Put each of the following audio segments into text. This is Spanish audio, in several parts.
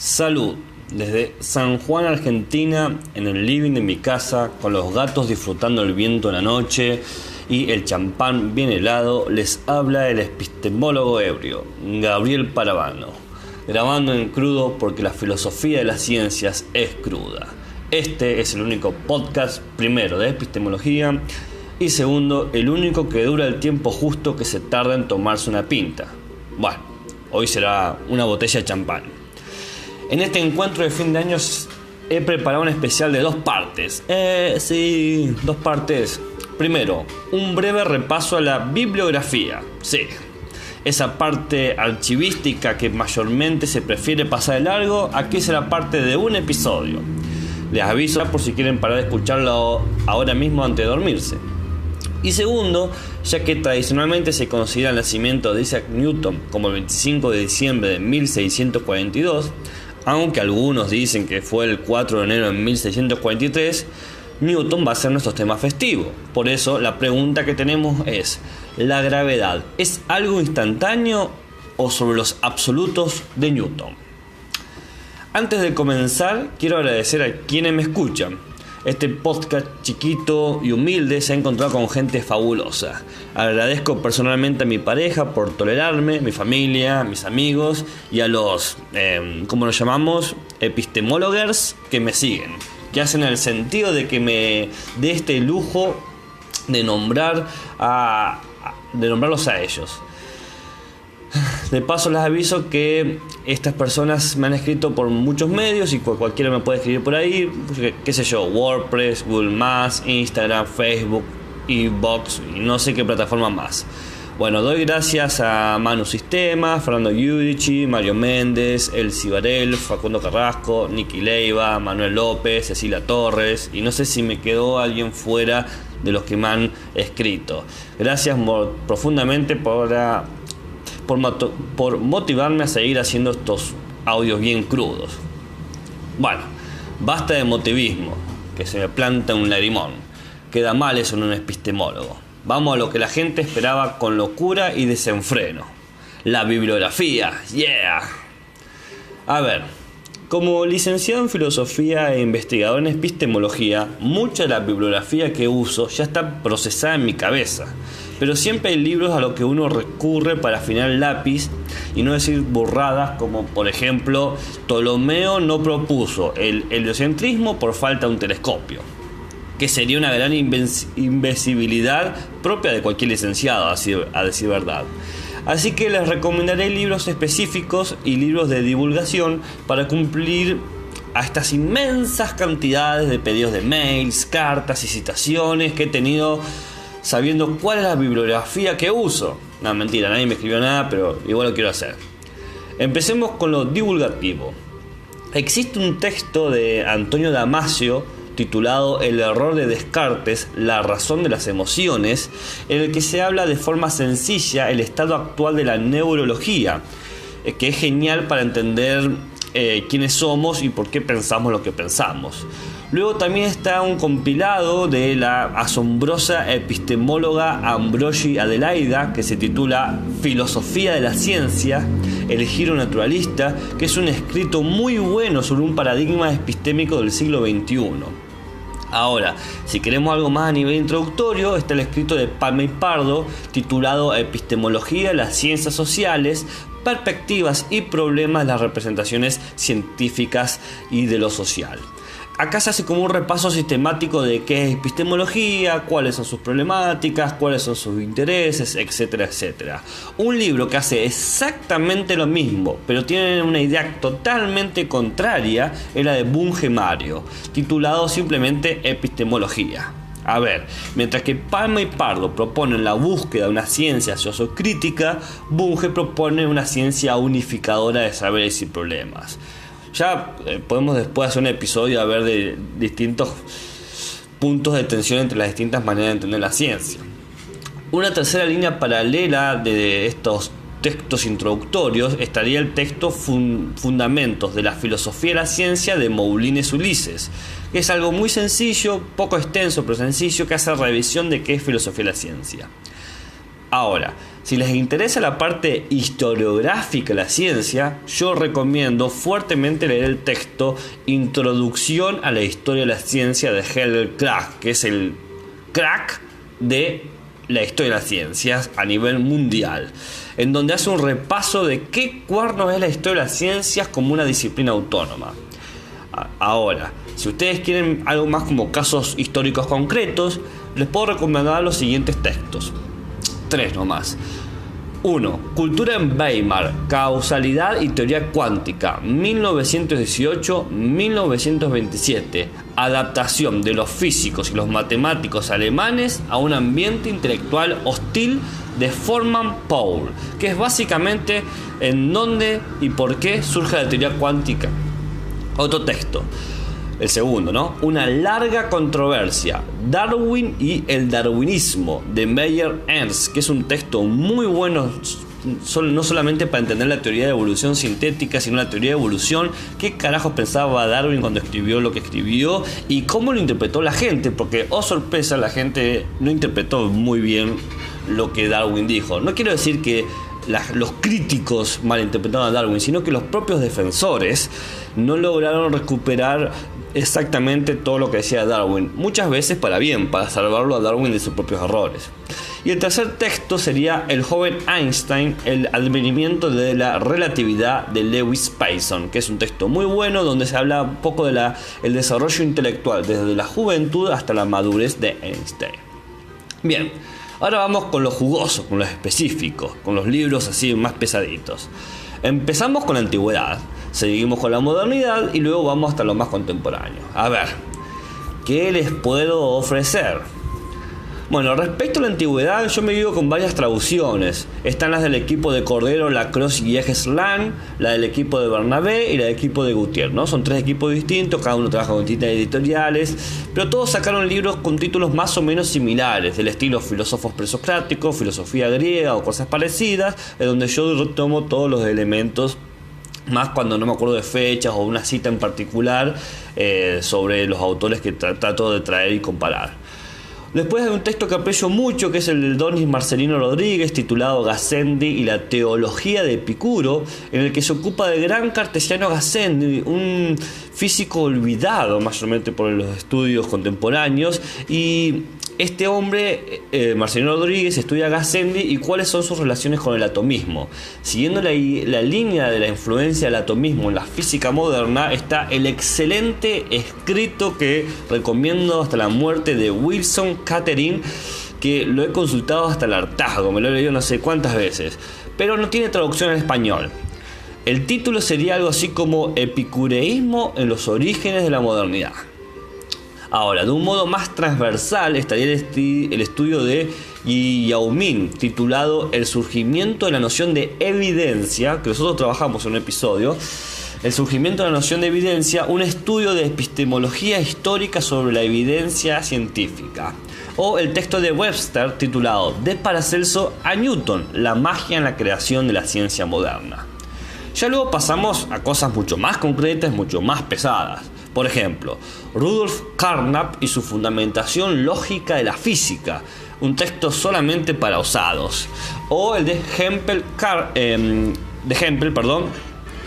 Salud, desde San Juan, Argentina, en el living de mi casa, con los gatos disfrutando el viento en la noche y el champán bien helado, les habla el epistemólogo ebrio, Gabriel Paravano, grabando en crudo porque la filosofía de las ciencias es cruda. Este es el único podcast, primero, de epistemología y segundo, el único que dura el tiempo justo que se tarda en tomarse una pinta. Bueno, hoy será una botella de champán. En este encuentro de fin de año he preparado un especial de 2 partes. Sí, 2 partes. Primero, un breve repaso a la bibliografía. Sí, esa parte archivística que mayormente se prefiere pasar de largo, aquí será parte de un episodio. Les aviso por si quieren parar de escucharlo ahora mismo antes de dormirse. Y segundo, ya que tradicionalmente se considera el nacimiento de Isaac Newton como el 25 de diciembre de 1642, aunque algunos dicen que fue el 4 de enero de 1643, Newton va a ser nuestro tema festivo. Por eso la pregunta que tenemos es: ¿la gravedad es algo instantáneo o sobre los absolutos de Newton? Antes de comenzar, quiero agradecer a quienes me escuchan. Este podcast chiquito y humilde se ha encontrado con gente fabulosa. Agradezco personalmente a mi pareja por tolerarme, mi familia, mis amigos y a los, ¿cómo los llamamos? Epistemólogos que me siguen, que hacen el sentido de que me dé este lujo de nombrarlos a ellos. De paso les aviso que estas personas me han escrito por muchos medios y cualquiera me puede escribir por ahí, qué sé yo, WordPress, Google+, Instagram, Facebook, Inbox y no sé qué plataforma más. Bueno, doy gracias a Manu Sistema, Fernando Giudici, Mario Méndez, El Cibarel, Facundo Carrasco, Niki Leiva, Manuel López, Cecilia Torres y no sé si me quedó alguien fuera de los que me han escrito. Gracias profundamente por motivarme a seguir haciendo estos audios bien crudos. Bueno, basta de motivismo, que se me planta un lagrimón. Queda mal eso en un epistemólogo. Vamos a lo que la gente esperaba con locura y desenfreno. La bibliografía, yeah. A ver, como licenciado en filosofía e investigador en epistemología, mucha de la bibliografía que uso ya está procesada en mi cabeza. Pero siempre hay libros a los que uno recurre para afinar el lápiz y no decir burradas como, por ejemplo, Ptolomeo no propuso el heliocentrismo por falta de un telescopio, que sería una gran imbecilidad propia de cualquier licenciado, a decir verdad. Así que les recomendaré libros específicos y libros de divulgación para cumplir a estas inmensas cantidades de pedidos de mails, cartas y citaciones que he tenido sabiendo cuál es la bibliografía que uso. No, mentira, nadie me escribió nada, pero igual lo quiero hacer. Empecemos con lo divulgativo. Existe un texto de Antonio Damasio titulado El error de Descartes, la razón de las emociones, en el que se habla de forma sencilla el estado actual de la neurología, que es genial para entender quiénes somos y por qué pensamos lo que pensamos. Luego también está un compilado de la asombrosa epistemóloga Ambrogi Adelaida que se titula Filosofía de la Ciencia, el giro naturalista, que es un escrito muy bueno sobre un paradigma epistémico del siglo XXI. Ahora, si queremos algo más a nivel introductorio, está el escrito de Palma y Pardo titulado Epistemología de las Ciencias Sociales, perspectivas y problemas de las representaciones científicas y de lo social. Acá se hace como un repaso sistemático de qué es epistemología, cuáles son sus problemáticas, cuáles son sus intereses, etcétera, etcétera. Un libro que hace exactamente lo mismo, pero tiene una idea totalmente contraria, es la de Bunge Mario, titulado simplemente Epistemología. A ver, mientras que Palma y Pardo proponen la búsqueda de una ciencia sociocrítica, Bunge propone una ciencia unificadora de saberes y problemas. Ya podemos después hacer un episodio a ver de distintos puntos de tensión entre las distintas maneras de entender la ciencia. Una tercera línea paralela de estos textos introductorios estaría el texto Fundamentos de la Filosofía de la Ciencia de Moulines Ulises, que es algo muy sencillo, poco extenso pero sencillo, que hace revisión de qué es filosofía de la ciencia. Ahora, Si les interesa la parte historiográfica de la ciencia, yo recomiendo fuertemente leer el texto Introducción a la historia de la ciencia de Helder Krag, que es el crack de la historia de las ciencias a nivel mundial, en donde hace un repaso de qué cuernos es la historia de las ciencias como una disciplina autónoma. Ahora, si ustedes quieren algo más como casos históricos concretos, les puedo recomendar los siguientes textos. 3 nomás. 1. Cultura en Weimar, causalidad y teoría cuántica, 1918-1927. Adaptación de los físicos y los matemáticos alemanes a un ambiente intelectual hostil de Forman Paul, que es básicamente en dónde y por qué surge la teoría cuántica. Otro texto. El segundo, ¿no? Una larga controversia, Darwin y el darwinismo, de Meyer Ernst, que es un texto muy bueno, no solamente para entender la teoría de evolución sintética, sino la teoría de evolución, qué carajos pensaba Darwin cuando escribió lo que escribió y cómo lo interpretó la gente, porque, oh sorpresa, la gente no interpretó muy bien lo que Darwin dijo. No quiero decir que los críticos malinterpretaron a Darwin, sino que los propios defensores no lograron recuperar exactamente todo lo que decía Darwin, muchas veces para bien, para salvarlo a Darwin de sus propios errores. Y el tercer texto sería El joven Einstein, el advenimiento de la relatividad, de Lewis Payson, que es un texto muy bueno donde se habla un poco de el desarrollo intelectual desde la juventud hasta la madurez de Einstein. Bien, ahora vamos con lo jugoso, con lo específico, con los libros así más pesaditos. Empezamos con la antigüedad, seguimos con la modernidad y luego vamos hasta lo más contemporáneo. A ver, ¿qué les puedo ofrecer? Bueno, respecto a la antigüedad, yo me guío con varias traducciones. Están las del equipo de Cordero, Lacrosse y Egeslan, la del equipo de Bernabé y la del equipo de Gutiérrez, ¿no? Son 3 equipos distintos, cada uno trabaja con distintas editoriales, pero todos sacaron libros con títulos más o menos similares, del estilo Filósofos presocráticos, Filosofía griega o cosas parecidas, en donde yo tomo todos los elementos, más cuando no me acuerdo de fechas o una cita en particular, sobre los autores que trato de traer y comparar. Después hay un texto que aprecio mucho, que es el de Donis Marcelino Rodríguez, titulado Gassendi y la teología de Epicuro, en el que se ocupa del gran cartesiano Gassendi, un físico olvidado mayormente por los estudios contemporáneos, y este hombre, Marcelino Rodríguez, estudia a Gassendi y cuáles son sus relaciones con el atomismo. Siguiendo la línea de la influencia del atomismo en la física moderna, está el excelente escrito que recomiendo hasta la muerte de Wilson Catherine, que lo he consultado hasta el hartazgo, me lo he leído no sé cuántas veces, pero no tiene traducción en español. El título sería algo así como Epicureísmo en los orígenes de la modernidad. Ahora, de un modo más transversal estaría el estudio de Yao Ming, titulado El surgimiento de la noción de evidencia, que nosotros trabajamos en un episodio. El surgimiento de la noción de evidencia, un estudio de epistemología histórica sobre la evidencia científica. O el texto de Webster titulado De Paracelso a Newton, la magia en la creación de la ciencia moderna. Ya luego pasamos a cosas mucho más concretas, mucho más pesadas. Por ejemplo, Rudolf Carnap y su fundamentación lógica de la física, un texto solamente para osados. O el de Hempel,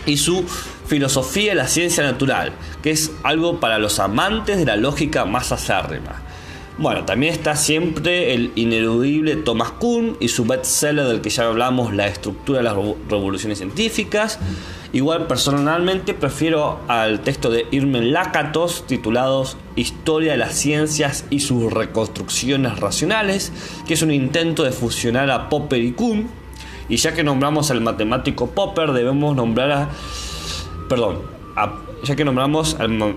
y su filosofía de la ciencia natural, que es algo para los amantes de la lógica más acérrima. Bueno, también está siempre el ineludible Thomas Kuhn y su bestseller del que ya hablamos, La estructura de las revoluciones científicas. Igual personalmente prefiero al texto de Irmen Lakatos titulados Historia de las ciencias y sus reconstrucciones racionales, que es un intento de fusionar a Popper y Kuhn. Y ya que nombramos al matemático Popper, debemos nombrar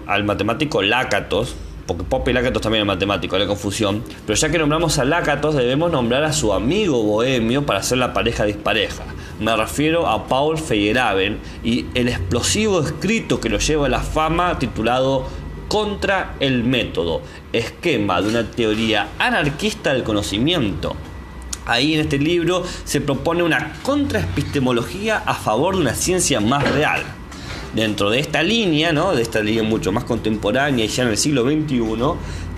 al matemático Lakatos, porque Popper y Lakatos también es matemático, hay confusión, pero ya que nombramos a Lakatos, debemos nombrar a su amigo bohemio para hacer la pareja dispareja. Me refiero a Paul Feyerabend y el explosivo escrito que lo lleva a la fama titulado Contra el método, esquema de una teoría anarquista del conocimiento. Ahí en este libro se propone una contraepistemología a favor de una ciencia más real. Dentro de esta línea, ¿no? De esta línea mucho más contemporánea y ya en el siglo XXI,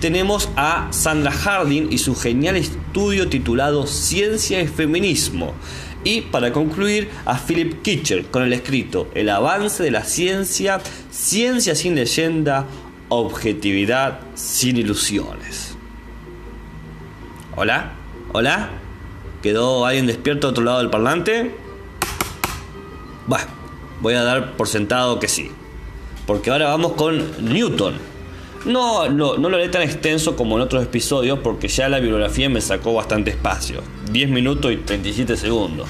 tenemos a Sandra Harding y su genial estudio titulado Ciencia y Feminismo. Y para concluir, a Philip Kitcher con el escrito El avance de la ciencia, ciencia sin leyenda, objetividad sin ilusiones. ¿Hola? ¿Hola? ¿Quedó alguien despierto al otro lado del parlante? Bueno, voy a dar por sentado que sí. Porque ahora vamos con Newton. No lo haré tan extenso como en otros episodios porque ya la bibliografía me sacó bastante espacio. 10 minutos y 37 segundos.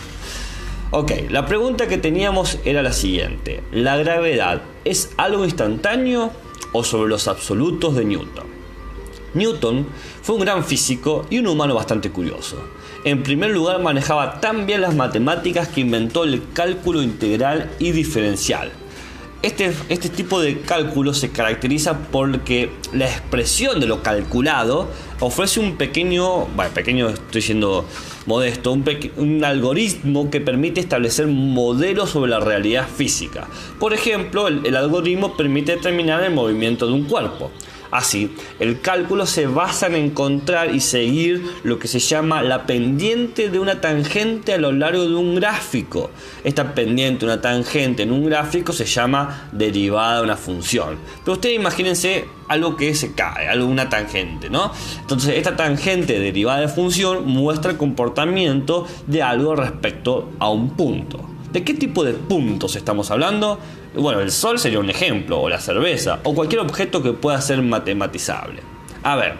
Ok, la pregunta que teníamos era la siguiente. ¿La gravedad es algo instantáneo o sobre los absolutos de Newton? Newton fue un gran físico y un humano bastante curioso. En primer lugar, manejaba tan bien las matemáticas que inventó el cálculo integral y diferencial. Este tipo de cálculo se caracteriza porque la expresión de lo calculado ofrece un pequeño estoy siendo modesto, un algoritmo que permite establecer modelos sobre la realidad física. Por ejemplo, el algoritmo permite determinar el movimiento de un cuerpo. Así, el cálculo se basa en encontrar y seguir lo que se llama la pendiente de una tangente a lo largo de un gráfico. Esta pendiente, una tangente en un gráfico, se llama derivada de una función. Pero ustedes imagínense algo que se cae, una tangente, ¿no? Entonces, esta tangente derivada de función muestra el comportamiento de algo respecto a un punto. ¿De qué tipo de puntos estamos hablando? Bueno, el Sol sería un ejemplo, o la cerveza, o cualquier objeto que pueda ser matematizable. A ver,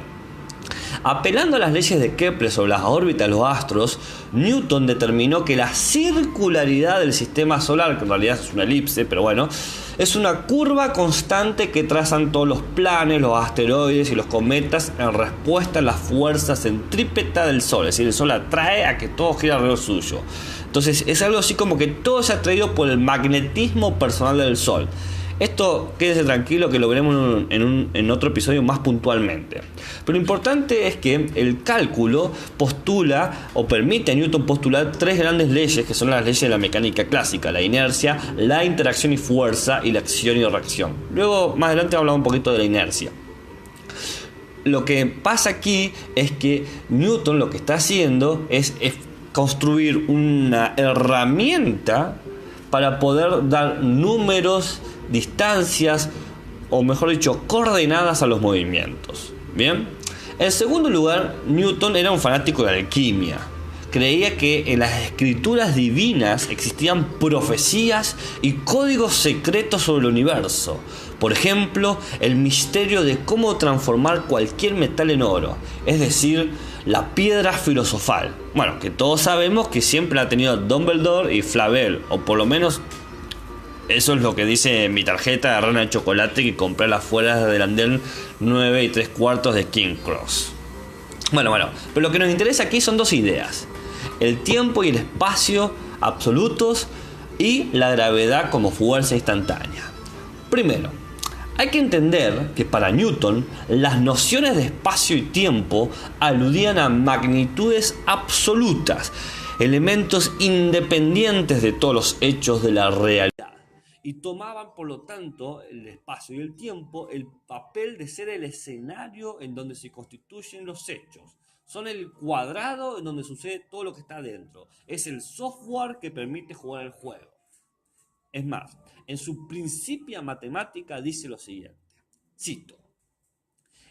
apelando a las leyes de Kepler sobre las órbitas de los astros, Newton determinó que la circularidad del sistema solar, que en realidad es una elipse, pero bueno, es una curva constante que trazan todos los planetas, los asteroides y los cometas en respuesta a la fuerza centrípeta del Sol. Es decir, el Sol atrae a que todo gira alrededor suyo. Entonces es algo así como que todo es atraído por el magnetismo personal del Sol. Esto, quédese tranquilo que lo veremos en otro episodio más puntualmente. Pero lo importante es que el cálculo postula o permite a Newton postular tres grandes leyes que son las leyes de la mecánica clásica: la inercia, la interacción y fuerza y la acción y reacción. Luego, más adelante, hablamos un poquito de la inercia. Lo que pasa aquí es que Newton lo que está haciendo es construir una herramienta para poder dar números, distancias, o mejor dicho, coordenadas a los movimientos. Bien. En segundo lugar, Newton era un fanático de la alquimia. Creía que en las escrituras divinas existían profecías y códigos secretos sobre el universo. Por ejemplo, el misterio de cómo transformar cualquier metal en oro, es decir, la piedra filosofal. Bueno, que todos sabemos que siempre la ha tenido Dumbledore y Flavel, o por lo menos eso es lo que dice mi tarjeta de rana de chocolate que compré a las afueras del andén 9 3/4 de King Cross. Bueno, pero lo que nos interesa aquí son dos ideas: el tiempo y el espacio absolutos y la gravedad como fuerza instantánea. Primero, hay que entender que para Newton las nociones de espacio y tiempo aludían a magnitudes absolutas, elementos independientes de todos los hechos de la realidad, y tomaban por lo tanto el espacio y el tiempo el papel de ser el escenario en donde se constituyen los hechos. Son el cuadrado en donde sucede todo lo que está dentro. Es el software que permite jugar el juego. Es más, en su Principia Matemática dice lo siguiente, cito: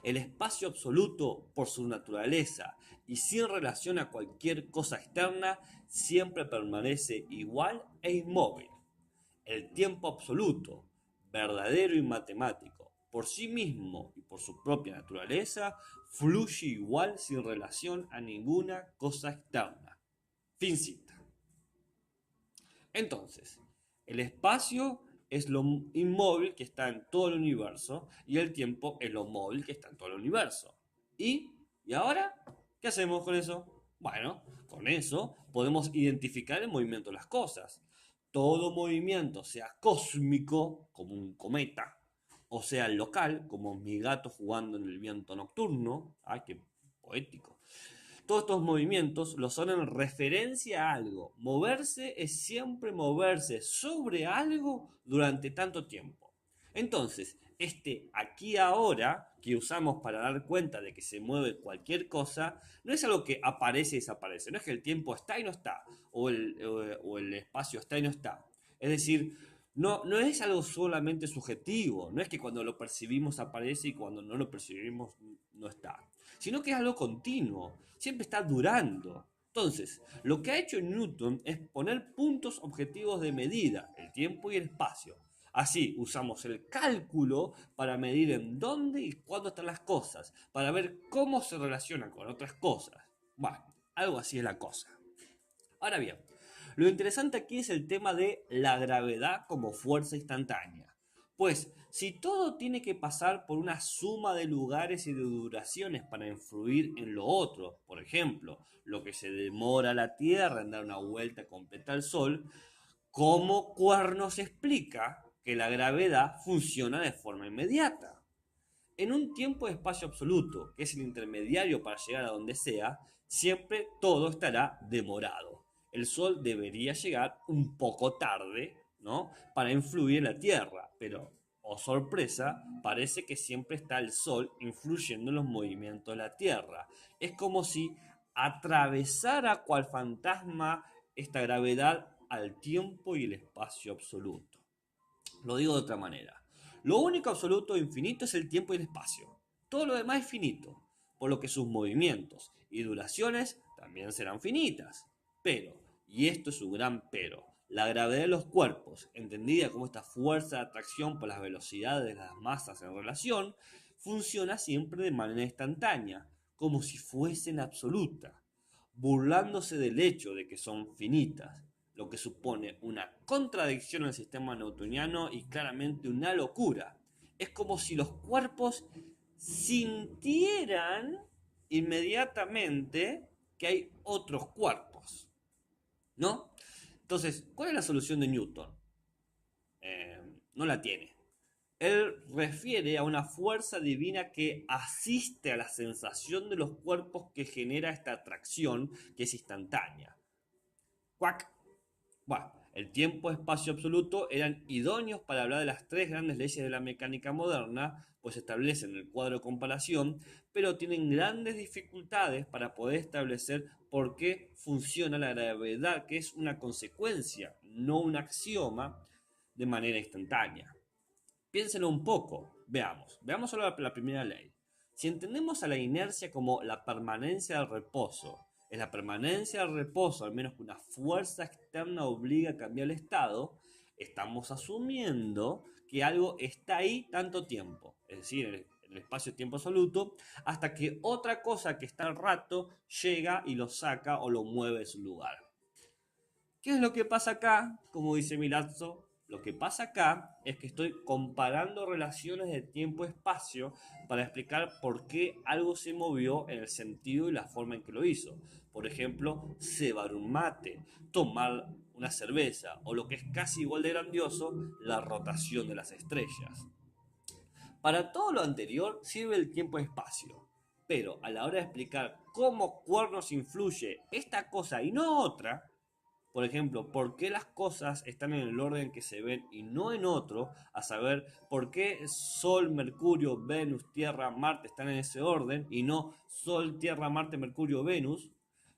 el espacio absoluto, por su naturaleza y sin relación a cualquier cosa externa, siempre permanece igual e inmóvil. El tiempo absoluto, verdadero y matemático, por sí mismo y por su propia naturaleza, fluye igual sin relación a ninguna cosa externa. Fin cita. Entonces, el espacio es lo inmóvil que está en todo el universo y el tiempo es lo móvil que está en todo el universo. ¿Y ahora qué hacemos con eso? Bueno, con eso podemos identificar el movimiento de las cosas. Todo movimiento, sea cósmico, como un cometa, o sea local, como mi gato jugando en el viento nocturno, ¡ay, qué poético!, Todos estos movimientos lo son en referencia a algo. Moverse es siempre moverse sobre algo durante tanto tiempo. Entonces, este aquí ahora que usamos para dar cuenta de que se mueve cualquier cosa, no es algo que aparece y desaparece. No es que el tiempo está y no está, o el espacio está y no está. Es decir, no es algo solamente subjetivo, no es que cuando lo percibimos aparece y cuando no lo percibimos no está, sino que es algo continuo, siempre está durando. Entonces, lo que ha hecho Newton es poner puntos objetivos de medida, el tiempo y el espacio. Así usamos el cálculo para medir en dónde y cuándo están las cosas, para ver cómo se relacionan con otras cosas. Bueno, algo así es la cosa. Ahora bien, lo interesante aquí es el tema de la gravedad como fuerza instantánea. Pues si todo tiene que pasar por una suma de lugares y de duraciones para influir en lo otro, por ejemplo, lo que se demora la Tierra en dar una vuelta completa al Sol, ¿cómo cuernos explica que la gravedad funciona de forma inmediata? En un tiempo de espacio absoluto, que es el intermediario para llegar a donde sea, siempre todo estará demorado. El Sol debería llegar un poco tarde, ¿no? Para influir en la Tierra, pero, oh sorpresa, parece que siempre está el Sol influyendo en los movimientos de la Tierra. Es como si atravesara cual fantasma esta gravedad al tiempo y el espacio absoluto. Lo digo de otra manera. Lo único absoluto e infinito es el tiempo y el espacio. Todo lo demás es finito, por lo que sus movimientos y duraciones también serán finitas. Pero, y esto es un gran pero, la gravedad de los cuerpos, entendida como esta fuerza de atracción por las velocidades de las masas en relación, funciona siempre de manera instantánea, como si fuesen absoluta, burlándose del hecho de que son finitas, lo que supone una contradicción al sistema newtoniano y claramente una locura. Es como si los cuerpos sintieran inmediatamente que hay otros cuerpos, ¿no? Entonces, ¿cuál es la solución de Newton? No la tiene. Él refiere a una fuerza divina que asiste a la sensación de los cuerpos que genera esta atracción que es instantánea. ¡Cuac! Bueno, el tiempo-espacio absoluto eran idóneos para hablar de las tres grandes leyes de la mecánica moderna, pues establecen el cuadro de comparación, pero tienen grandes dificultades para poder establecer por qué funciona la gravedad, que es una consecuencia, no un axioma, de manera instantánea. Piénsenlo un poco, veamos solo la primera ley. Si entendemos a la inercia como la permanencia del reposo, es la permanencia del reposo, al menos que una fuerza externa obliga a cambiar el estado, estamos asumiendo que algo está ahí tanto tiempo, es decir, en el espacio-tiempo absoluto, hasta que otra cosa que está al rato llega y lo saca o lo mueve de su lugar. ¿Qué es lo que pasa acá? Como dice Milazzo, lo que pasa acá es que estoy comparando relaciones de tiempo-espacio para explicar por qué algo se movió en el sentido y la forma en que lo hizo. Por ejemplo, cebar un mate, tomar una cerveza o lo que es casi igual de grandioso, la rotación de las estrellas. Para todo lo anterior sirve el tiempo-espacio, pero a la hora de explicar cómo cuernos influye esta cosa y no otra, por ejemplo, por qué las cosas están en el orden que se ven y no en otro, a saber, por qué Sol, Mercurio, Venus, Tierra, Marte están en ese orden y no Sol, Tierra, Marte, Mercurio, Venus,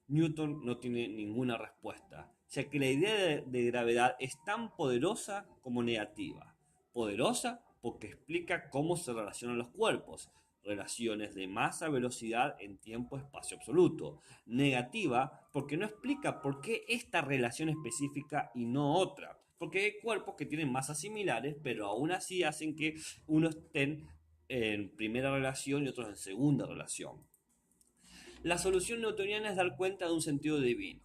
Newton no tiene ninguna respuesta, ya que la idea de gravedad es tan poderosa como negativa. Poderosa porque explica cómo se relacionan los cuerpos, relaciones de masa-velocidad en tiempo-espacio absoluto. Negativa porque no explica por qué esta relación específica y no otra. Porque hay cuerpos que tienen masas similares, pero aún así hacen que unos estén en primera relación y otros en segunda relación. La solución newtoniana es dar cuenta de un sentido divino.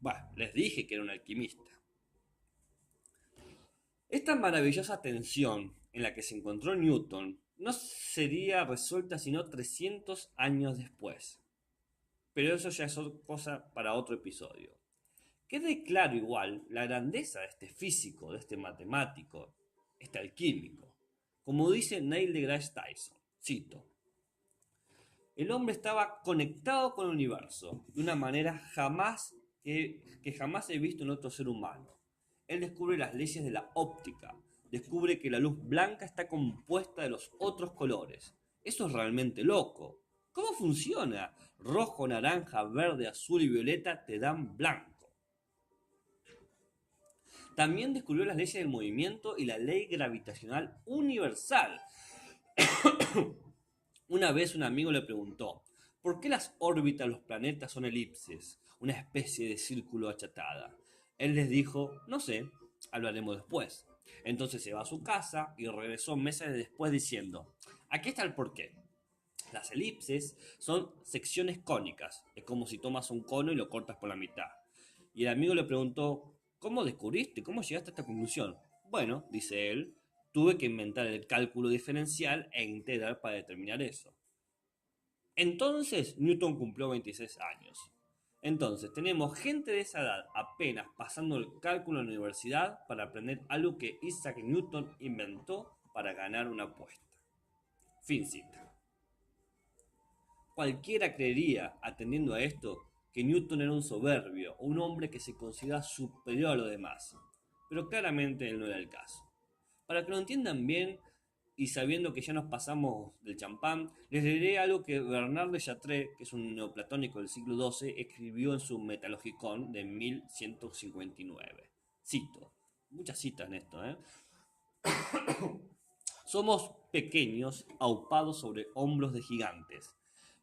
Bueno, les dije que era un alquimista. Esta maravillosa tensión en la que se encontró Newton no sería resuelta sino 300 años después. Pero eso ya es cosa para otro episodio. Quede claro igual la grandeza de este físico, de este matemático, este alquímico. Como dice Neil deGrasse Tyson, cito, El hombre estaba conectado con el universo de una manera que jamás he visto en otro ser humano. Él descubre las leyes de la óptica, descubre que la luz blanca está compuesta de los otros colores. Eso es realmente loco. ¿Cómo funciona? Rojo, naranja, verde, azul y violeta te dan blanco. También descubrió las leyes del movimiento y la ley gravitacional universal. Una vez un amigo le preguntó, ¿por qué las órbitas de los planetas son elipses, una especie de círculo achatada? Él les dijo, no sé, hablaremos después. Entonces se va a su casa y regresó meses después diciendo, aquí está el porqué. Las elipses son secciones cónicas, es como si tomas un cono y lo cortas por la mitad. Y el amigo le preguntó, ¿cómo descubriste? ¿Cómo llegaste a esta conclusión? Bueno, dice él, tuve que inventar el cálculo diferencial e integral para determinar eso. Entonces Newton cumplió 26 años. Entonces tenemos gente de esa edad apenas pasando el cálculo en la universidad para aprender algo que Isaac Newton inventó para ganar una apuesta. Fin cita. Cualquiera creería, atendiendo a esto, que Newton era un soberbio o un hombre que se considera superior a los demás, pero claramente él no era el caso. Para que lo entiendan bien y sabiendo que ya nos pasamos del champán, les leeré algo que Bernard de Chartres, que es un neoplatónico del siglo XII, escribió en su Metalogicon de 1159. Cito, muchas citas en esto, ¿eh? Somos pequeños, aupados sobre hombros de gigantes.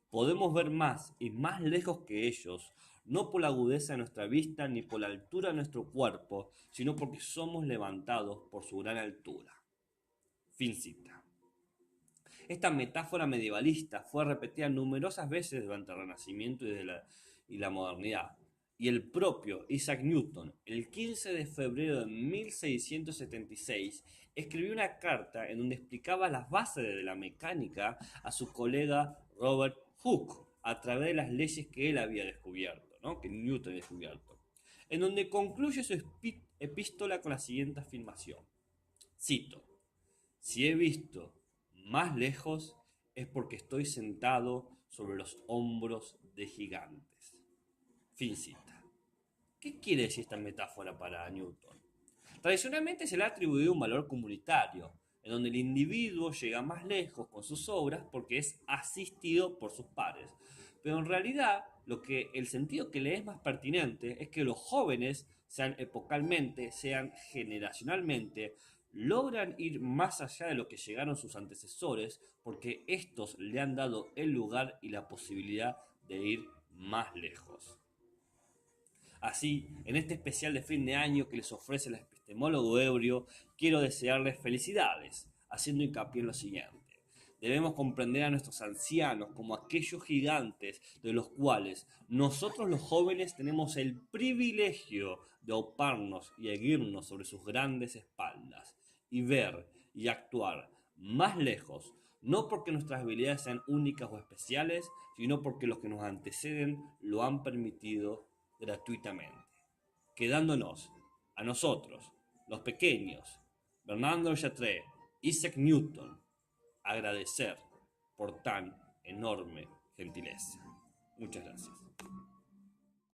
Podemos ver más y más lejos que ellos, no por la agudeza de nuestra vista ni por la altura de nuestro cuerpo, sino porque somos levantados por su gran altura. Fin cita. Esta metáfora medievalista fue repetida numerosas veces durante el Renacimiento y la modernidad. Y el propio Isaac Newton, el 15 de febrero de 1676, escribió una carta en donde explicaba las bases de la mecánica a su colega Robert Hooke, a través de las leyes que él había descubierto, ¿no? Que Newton había descubierto, en donde concluye su epístola con la siguiente afirmación. Cito, si he visto más lejos es porque estoy sentado sobre los hombros de gigantes. Fin cita. ¿Qué quiere decir esta metáfora para Newton? Tradicionalmente se le ha atribuido un valor comunitario, en donde el individuo llega más lejos con sus obras porque es asistido por sus pares. Pero en realidad, el sentido que le es más pertinente es que los jóvenes, sean epocalmente, sean generacionalmente, logran ir más allá de lo que llegaron sus antecesores porque estos le han dado el lugar y la posibilidad de ir más lejos. Así, en este especial de fin de año que les ofrece el epistemólogo ebrio, quiero desearles felicidades, haciendo hincapié en lo siguiente. Debemos comprender a nuestros ancianos como aquellos gigantes de los cuales nosotros los jóvenes tenemos el privilegio de auparnos y erguirnos sobre sus grandes espaldas y ver y actuar más lejos, no porque nuestras habilidades sean únicas o especiales, sino porque los que nos anteceden lo han permitido gratuitamente, quedándonos a nosotros, los pequeños, Bernardo de Chartres, Isaac Newton, agradecer por tan enorme gentileza. Muchas gracias.